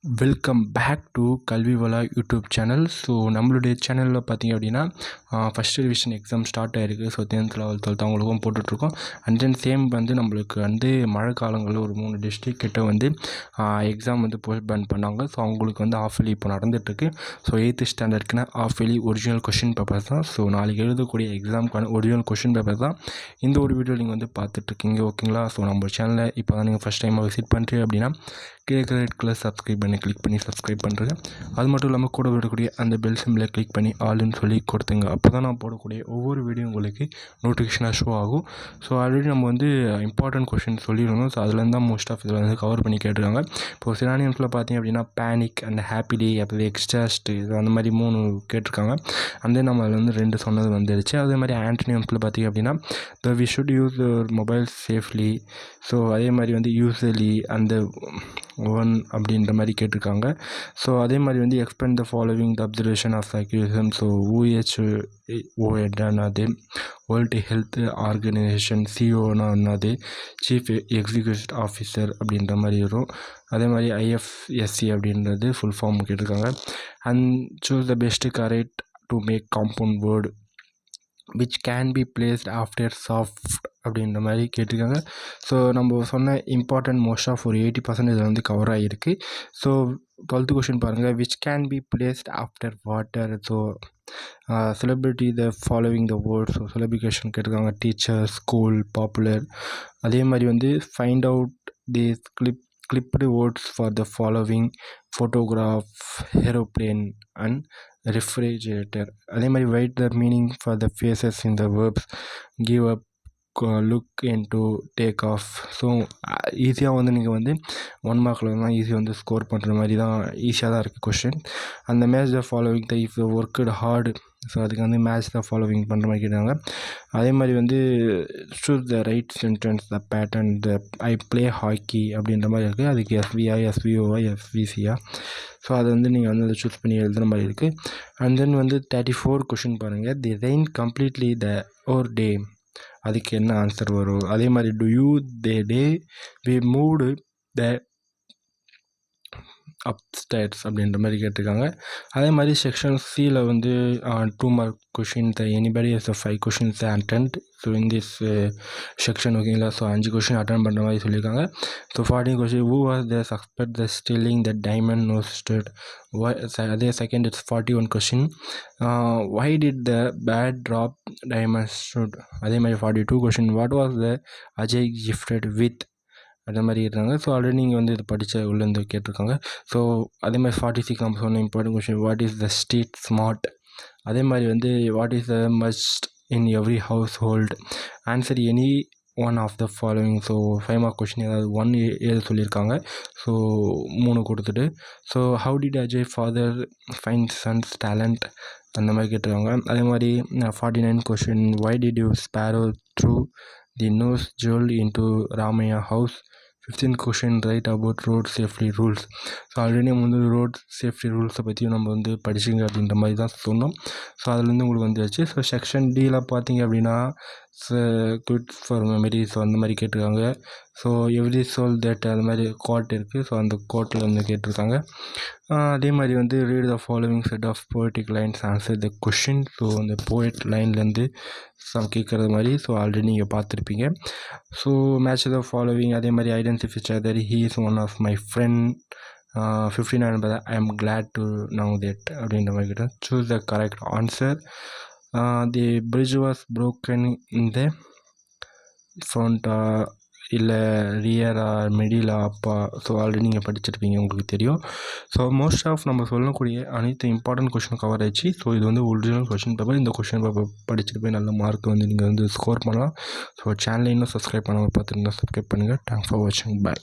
Welcome back to கல்வி வளா YouTube channel. So நம்மளுடைய சேனலில் பார்த்திங்க அப்படின்னா ஃபஸ்ட் ரிவிஷன் எக்ஸாம் ஸ்டார்ட் ஆகிருக்கு. ஸோ 10th 11th 12th அவங்களுக்கும் போட்டுட்ருக்கோம். அண்ட் தென் சேம் வந்து நம்மளுக்கு வந்து மழை காலங்களில் ஒரு 3 டிஸ்ட்ரிக்ட் கிட்ட வந்து எக்ஸாம் வந்து போஸ்ட்போன் பண்ணாங்க. ஸோ அவங்களுக்கு வந்து ஆஃப் இயர்லி இப்போ நடந்துகிட்ருக்கு. ஸோ 8th ஸ்டாண்டர்டுக்குன்னா half yearly original question papers தான். ஸோ நாளைக்கு எழுதக்கூடிய எக்ஸாமுக்கான ஒரிஜினல் கொஷின் பேப்பர் தான் இந்த ஒரு வீடியோ நீங்கள் வந்து பார்த்துட்ருக்கீங்க. ஓகேங்களா? ஸோ நம்ம சேனலை இப்போ தான் நீங்கள் ஃபஸ்ட் டைமாக விசிட் பண்ணுறீங்க அப்படின்னா கீழே ரெட் கலர் சப்ஸ்கிரைப் பண்ணி கிளிக் பண்ணி சப்ஸ்கிரைப் பண்ணுறேன். அது மட்டும் இல்லாமல் கூட விடக்கூடிய அந்த பெல் சிம்பிளை கிளிக் பண்ணி ஆல்னு சொல்லி கொடுத்துங்க. அப்போ தான் நான் போடக்கூடிய ஒவ்வொரு வீடியோ உங்களுக்கு நோட்டிஃபிகேஷனாக ஷோ ஆகும். ஸோ ஆல்ரெடி நம்ம வந்து இம்பார்ட்டன்ட் கொஷின் சொல்லிடணும். ஸோ அதுலேருந்து தான் மோஸ்ட் ஆஃப் இதில் வந்து கவர் பண்ணி கேட்டிருக்காங்க. இப்போ சினானியம்ஸில் பார்த்திங்க அப்படின்னா பேனிக் அண்ட் ஹாப்பிலி அப்படி எக்ஸ்ட்ராஸ்ட் இது அந்த மாதிரி 3 கேட்டிருக்காங்க. அந்த நம்ம அதில் வந்து 2 சொன்னது வந்துடுச்சு. அதே மாதிரி ஆன்டனியம்ஸில் பார்த்திங்க அப்படின்னா we should use mobile safely. So அதே மாதிரி வந்து யூஸ்வலி அந்த ஒன் அப்படின்ற மாதிரி கேட்டிருக்காங்க. ஸோ அதே மாதிரி வந்து explain the following the observation of cyclism. So WHO என்னது, வேர்ல்டு ஹெல்த் ஆர்கனைசேஷன் சிஓனா என்னது, சீஃப் எக்ஸிக்யூட்டிவ் ஆஃபீஸர் அப்படின்ற மாதிரி வரும். அதே மாதிரி IFSC அப்படின்றது ஃபுல் ஃபார்ம் கேட்டிருக்காங்க. And choose the best correct to make compound word which can be placed after soft அப்படின்ற மாதிரி கேட்டிருக்காங்க. ஸோ நம்ம சொன்ன இம்பார்ட்டன்ட் மோஸ்ட் ஆஃப் ஒரு 80% இதில் வந்து கவர் ஆகிருக்கு. ஸோ 12th கொஷின் பாருங்கள், which can be placed after water. So celebrity the following the words. So syllabification கேட்டிருக்காங்க, டீச்சர், ஸ்கூல், பாப்புலர். அதே மாதிரி வந்து find out the clipped words for the following photograph, aeroplane and refrigerator. அதே மாதிரி write the meaning for the phrases in the verbs give up, look into, take off. So ஈஸியாக வந்து நீங்கள் வந்து 1 மார்க்கில் தான் ஈஸியாக வந்து ஸ்கோர் பண்ணுற மாதிரி தான் ஈஸியாக தான் இருக்குது கொஷின். அந்த match the following the if worked hard. So அதுக்கு வந்து மேட்ச் த ஃபாலோவிங் பண்ணுற மாதிரி கேட்டாங்க. அதே மாதிரி வந்து choose the right sentence the pattern the I play hockey அப்படின்ற மாதிரி இருக்குது. அதுக்கு SVI SVOI FVCயா. ஸோ அதை வந்து நீங்கள் வந்து அதை சூஸ் பண்ணி எழுதுகிற மாதிரி இருக்குது. அண்ட் தென் வந்து 34 கொஷின் பாருங்கள், தி ரெயின் கம்ப்ளீட்லி த ஓர் டே. அதுக்கு என்ன ஆன்சர் வரும்? அதே மாதிரி do you the day we moved the upstairs அப்படின்ற மாதிரி கேட்டிருக்காங்க. அதே மாதிரி செக்ஷன் சியில் வந்து 2 mark question the anybody as 5 questions attend. So in this section ஓகேங்களா. ஸோ 5 கொஷின் அட்டன் பண்ணுற மாதிரி சொல்லியிருக்காங்க. So 14 question who was the suspect the stealing the diamond noted. அதே second it's 41 question why did the bad drop diamond stood. அதே மாதிரி 42 question what was the Ajay gifted with. அதே மாதிரி இருக்காங்க. So already நீங்கள் வந்து இது படித்த உள்ளேருந்து கேட்டிருக்காங்க. ஸோ அதே மாதிரி 46 நம்ம சொன்ன important question what is the street smart. அதே மாதிரி வந்து what is the must in every household. Answer any one of the following. So 5 mark question ஏதாவது 1 எழுத சொல்லியிருக்காங்க. ஸோ 3 கொடுத்துட்டு so how did Ajay father find sons talent அந்த மாதிரி கேட்டிருக்காங்க. அதே மாதிரி 49 question why did you sparrow through the nose jewel into Ramaiah house. 15 question write about road safety rules. So already நம்ம வந்து ரோட் சேஃப்டி ரூல்ஸை பற்றியும் நம்ம வந்து படிச்சுங்க அப்படின்ற மாதிரி தான் சொன்னோம். ஸோ அதுலேருந்து உங்களுக்கு வந்துடுச்சு. ஸோ செக்ஷன் டியில் பார்த்தீங்க அப்படின்னா குவிட் ஃபார் மெமரி. ஸோ அந்த மாதிரி கேட்டிருக்காங்க. ஸோ எவ்ரி சோல் தட் அது மாதிரி கோட் இருக்குது. ஸோ அந்த கோட்டில் வந்து கேட்டிருக்காங்க. அதே மாதிரி வந்து read the following set of poetic lines answer the question. So அந்த போய்ட் லைன்லேருந்து கேட்குறது மாதிரி ஸோ ஆல்ரெடி நீங்கள் பார்த்துருப்பீங்க. So match the following. அதே மாதிரி identify other he is one of my friend. 59 I am glad to know that அப்படின்ற மாதிரி கேட்டேன். Choose the correct answer. The bridge was broken in the ஃப்ரண்ட்டா இல்லை ரியரா மிடிலா அப்பா. ஸோ ஆல்ரெடி நீங்கள் படிச்சிருப்பீங்க, உங்களுக்கு தெரியும். ஸோ மோஸ்ட் ஆஃப் நம்ம சொல்லக்கூடிய அனைத்து இம்பார்ட்டன்ட் கொஷின் கவர் ஆயிடுச்சு. ஸோ இது வந்து ஒரிஜினல் கொஷின் பேப்பர். இந்த கொஷின் பேப்பர் படிச்சுட்டு போய் நல்ல மார்க் வந்து நீங்கள் வந்து ஸ்கோர் பண்ணலாம். ஸோ சேனலை இன்னும் சப்ஸ்கிரைப் பண்ணாமல் பார்த்துருந்தா சப்ஸ்கிரைப் பண்ணுங்கள். தேங்க்ஸ் ஃபார் வாட்சிங். பாய்.